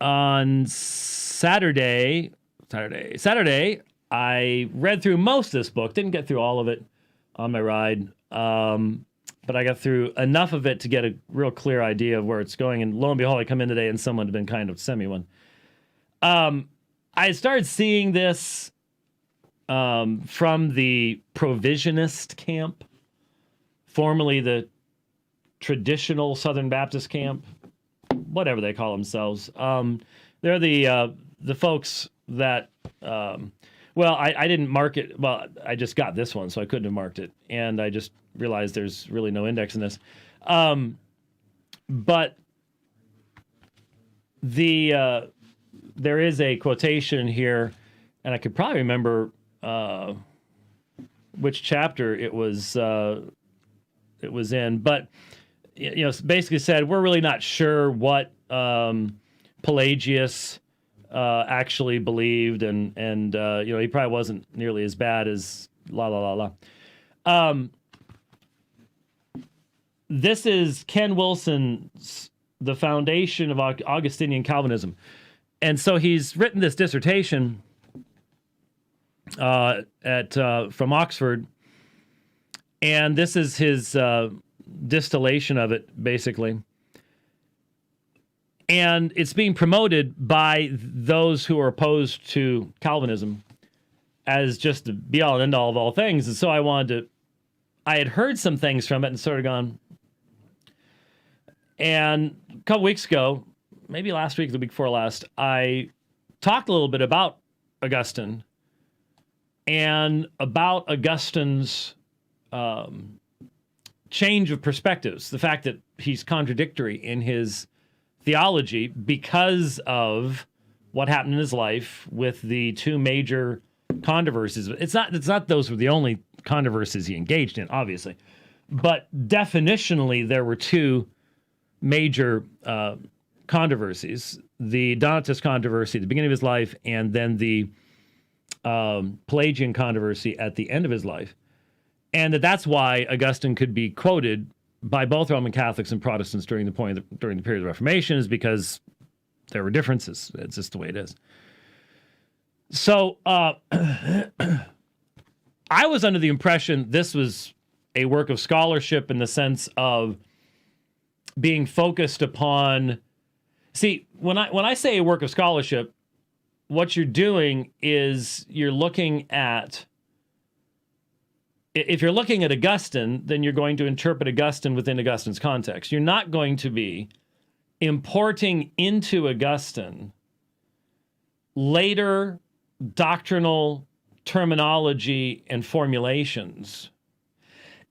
on Saturday, I read through most of this book. Didn't get through all of it on my ride, but I got through enough of it to get a real clear idea of where it's going. And lo and behold, I come in today and someone had been kind of semi one. I started seeing this from the provisionist camp, formerly the traditional Southern Baptist camp, whatever they call themselves. They're the folks that, I didn't mark it. Well, I just got this one, so I couldn't have marked it. And I just realized there's really no index in this. But there is a quotation here, and I could probably remember which chapter it was in. But basically said we're really not sure what Pelagius actually believed, and he probably wasn't nearly as bad as This is Ken Wilson's The Foundation of Augustinian Calvinism. And so he's written this dissertation from Oxford, and this is his distillation of it, basically. And it's being promoted by those who are opposed to Calvinism as just the be-all and end-all of all things. And so I had heard some things from it and sort of gone. And a couple weeks ago, maybe last week, the week before last, I talked a little bit about Augustine and about Augustine's change of perspectives, the fact that he's contradictory in his theology because of what happened in his life with the two major controversies. It's not those were the only controversies he engaged in, obviously, but definitionally there were two major controversies: the Donatist controversy at the beginning of his life, and then the Pelagian controversy at the end of his life. And that's why Augustine could be quoted by both Roman Catholics and Protestants during the period of the Reformation, is because there were differences. It's just the way it is. So I was under the impression this was a work of scholarship in the sense of being focused upon. See, when I say a work of scholarship, what you're doing is you're looking at. If you're looking at Augustine, then you're going to interpret Augustine within Augustine's context. You're not going to be importing into Augustine later doctrinal terminology and formulations.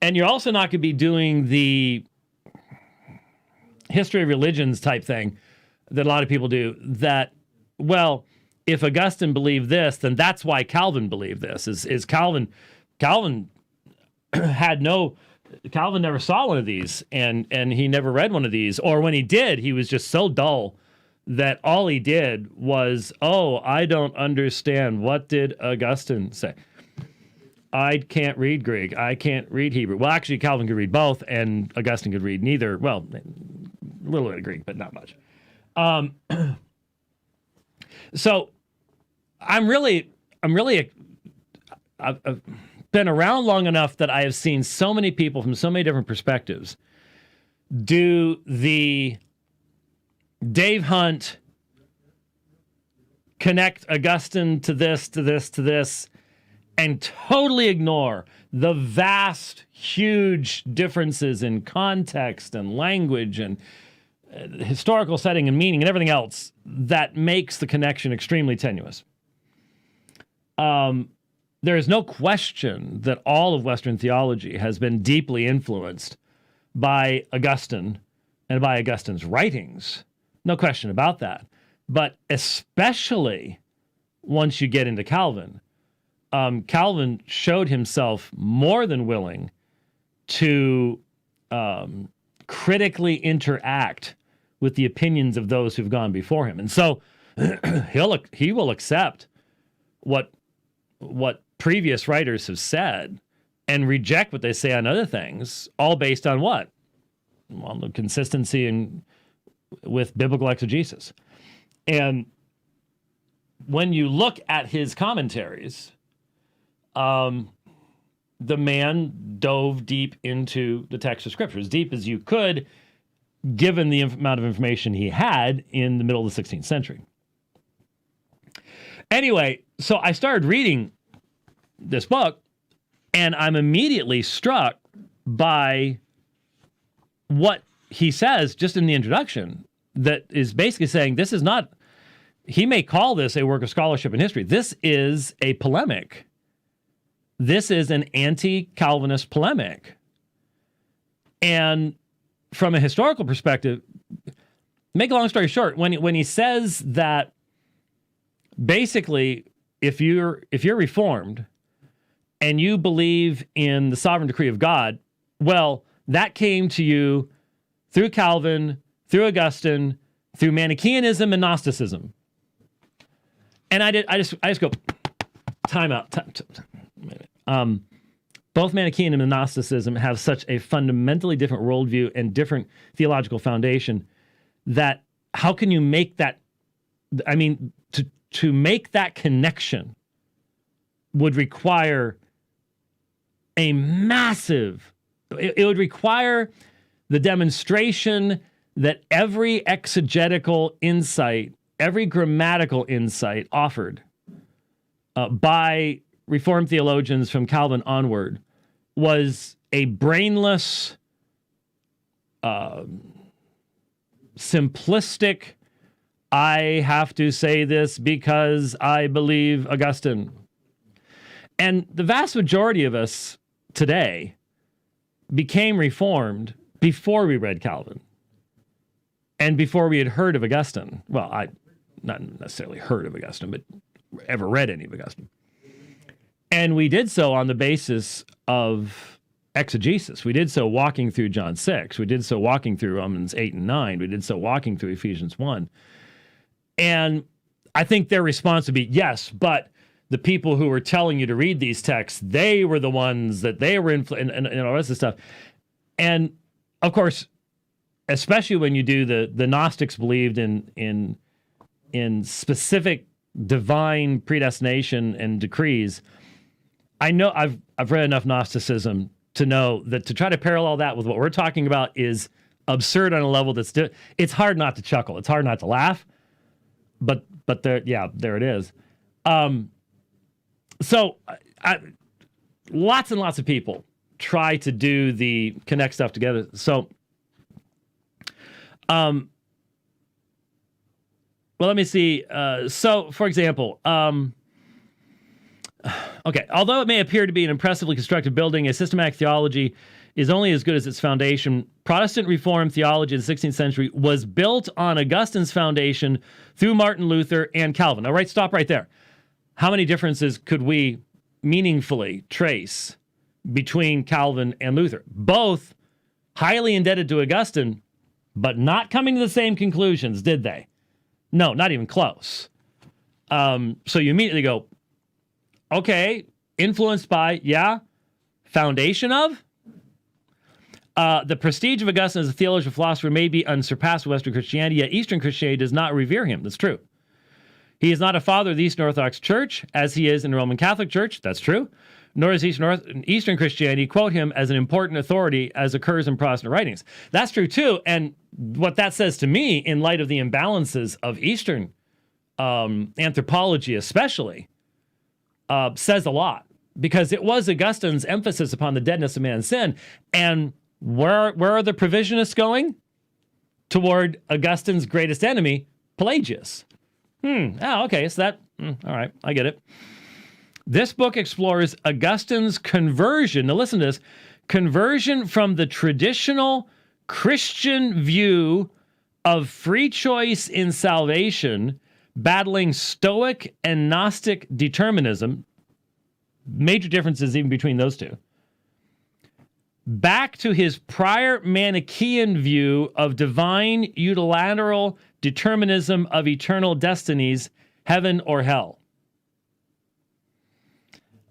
And you're also not going to be doing the history of religions type thing that a lot of people do, that, well, if Augustine believed this, then that's why Calvin believed this. Is Calvin Calvin never saw one of these, and he never read one of these, or when he did, he was just so dull that all he did was, I don't understand. What did Augustine say? I can't read Greek. I can't read Hebrew. Well, actually, Calvin could read both, and Augustine could read neither. Well, a little bit of Greek, but not much. So I've been around long enough that I have seen so many people from so many different perspectives do the Dave Hunt, connect Augustine to this, to this, to this, and totally ignore the vast, huge differences in context and language and historical setting and meaning and everything else that makes the connection extremely tenuous. There is no question that all of Western theology has been deeply influenced by Augustine and by Augustine's writings. No question about that. But especially once you get into Calvin, Calvin showed himself more than willing to critically interact with the opinions of those who've gone before him. And so he will accept what previous writers have said and reject what they say on other things, all based on what? Well, the consistency with biblical exegesis. And when you look at his commentaries, the man dove deep into the text of Scripture, as deep as you could, given the amount of information he had in the middle of the 16th century. Anyway, so I started reading this book, and I'm immediately struck by what he says just in the introduction, that is basically saying this is not, he may call this a work of scholarship and history. This is a polemic. This is an anti-Calvinist polemic. And from a historical perspective, make a long story short, when he says that basically if you're Reformed and you believe in the sovereign decree of God, well, that came to you through Calvin, through Augustine, through Manichaeanism and Gnosticism. And I just go, time out. Both Manichaeism and Gnosticism have such a fundamentally different worldview and different theological foundation that how can you make that, I mean, to make that connection would require a massive, it would require the demonstration that every exegetical insight, every grammatical insight offered by Reformed theologians from Calvin onward was a brainless, simplistic, I have to say this because I believe Augustine. And the vast majority of us today became Reformed before we read Calvin and before we had heard of Augustine. Well, I not necessarily heard of Augustine, but ever read any of Augustine. And we did so on the basis of exegesis. We did so walking through John 6. We did so walking through Romans 8 and 9. We did so walking through Ephesians 1. And I think their response would be, yes, but the people who were telling you to read these texts, they were the ones that they were and all the rest of the stuff. And, of course, especially when you do the Gnostics believed in specific divine predestination and decrees. I know I've read enough Gnosticism to know that to try to parallel that with what we're talking about is absurd on a level that's it's hard not to chuckle. It's hard not to laugh. But there it is. So lots and lots of people try to do the connect stuff together. So, well, let me see. So, for example, okay, although it may appear to be an impressively constructed building, a systematic theology is only as good as its foundation. Protestant Reformed theology in the 16th century was built on Augustine's foundation through Martin Luther and Calvin. All right, stop right there. How many differences could we meaningfully trace between Calvin and Luther? Both highly indebted to Augustine, but not coming to the same conclusions, did they? No, not even close. So you immediately go, okay, influenced by, foundation of? The prestige of Augustine as a theologian and philosopher may be unsurpassed in Western Christianity, yet Eastern Christianity does not revere him. That's true. He is not a father of the Eastern Orthodox Church, as he is in the Roman Catholic Church. That's true. Nor does Eastern Christianity quote him as an important authority as occurs in Protestant writings. That's true, too. And what that says to me, in light of the imbalances of Eastern anthropology especially, says a lot. Because it was Augustine's emphasis upon the deadness of man's sin. And where are the provisionists going? Toward Augustine's greatest enemy, Pelagius. Okay, so that, all right, I get it. This book explores Augustine's conversion. Now listen to this. Conversion from the traditional Christian view of free choice in salvation, battling Stoic and Gnostic determinism. Major differences even between those two. Back to his prior Manichaean view of divine unilateral determinism of eternal destinies, heaven or hell.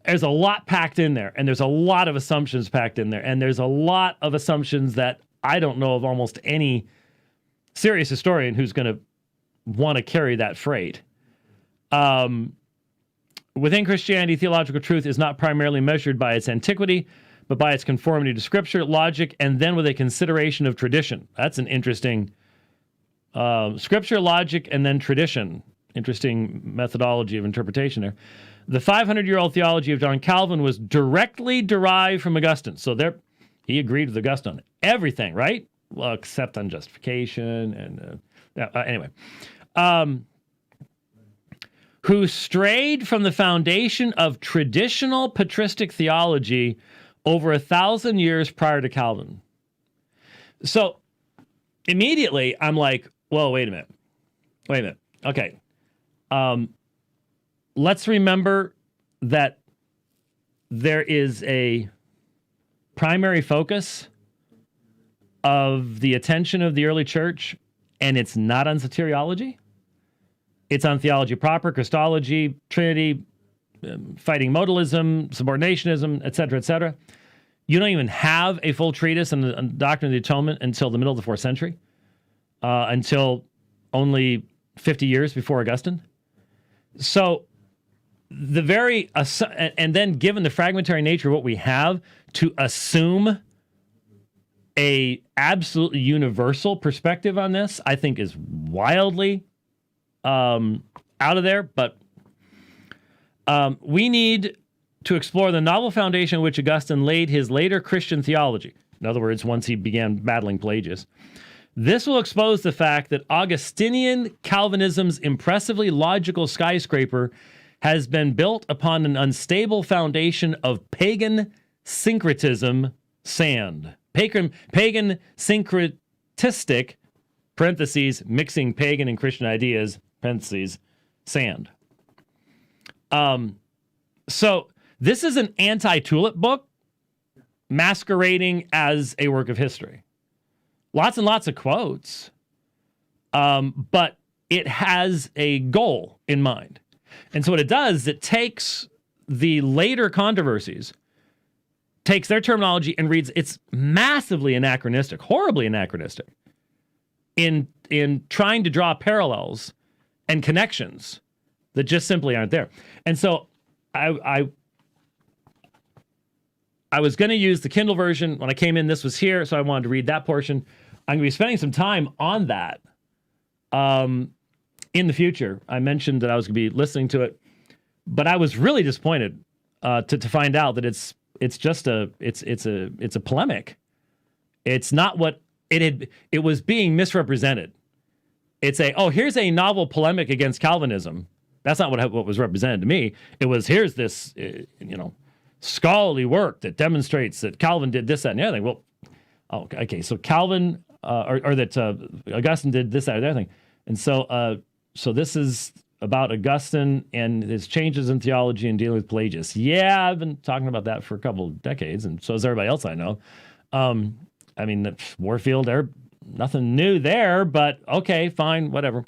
There's a lot packed in there, and there's a lot of assumptions packed in there, and there's a lot of assumptions that I don't know of almost any serious historian who's going to want to carry that freight. Within Christianity, theological truth is not primarily measured by its antiquity, but by its conformity to Scripture, logic, and then with a consideration of tradition. That's an interesting Scripture, logic, and then tradition. Interesting methodology of interpretation there. The 500-year-old theology of John Calvin was directly derived from Augustine. So he agreed with Augustine on everything, right? Well, except on justification and anyway. Who strayed from the foundation of traditional patristic theology over 1,000 years prior to Calvin. So immediately I'm like, whoa, wait a minute. Okay. Let's remember that there is a primary focus of the attention of the early church, and it's not on soteriology. It's on theology proper, Christology, Trinity, fighting modalism, subordinationism, etc., etc. You don't even have a full treatise on the doctrine of the atonement until the middle of the 4th century, until only 50 years before Augustine. So and then given the fragmentary nature of what we have, to assume a absolutely universal perspective on this, I think is wildly out of there. But we need to explore the novel foundation on which Augustine laid his later Christian theology. In other words, once he began battling Pelagius. This will expose the fact that Augustinian Calvinism's impressively logical skyscraper has been built upon an unstable foundation of pagan syncretism, sand. Pagan syncretistic, parentheses, mixing pagan and Christian ideas, parentheses, sand. So this is an anti-tulip book masquerading as a work of history. Lots and lots of quotes, but it has a goal in mind. And so what it does is it takes the later controversies, takes their terminology and reads, it's massively anachronistic, horribly anachronistic, in trying to draw parallels and connections that just simply aren't there. And so I was going to use the Kindle version. When I came in, this was here, so I wanted to read that portion. I'm going to be spending some time on that in the future. I mentioned that I was going to be listening to it, but I was really disappointed to find out that it's a polemic. It's not what it was being misrepresented. It's here's a novel polemic against Calvinism. That's not what was represented to me. It was, here's this scholarly work that demonstrates that Calvin did this, that, and the other thing. Well, okay, so Calvin or that Augustine did this, that, or the other thing. And so this is about Augustine and his changes in theology and dealing with Pelagius. Yeah, I've been talking about that for a couple of decades, and so is everybody else I know. Warfield, nothing new there, but okay, fine, whatever.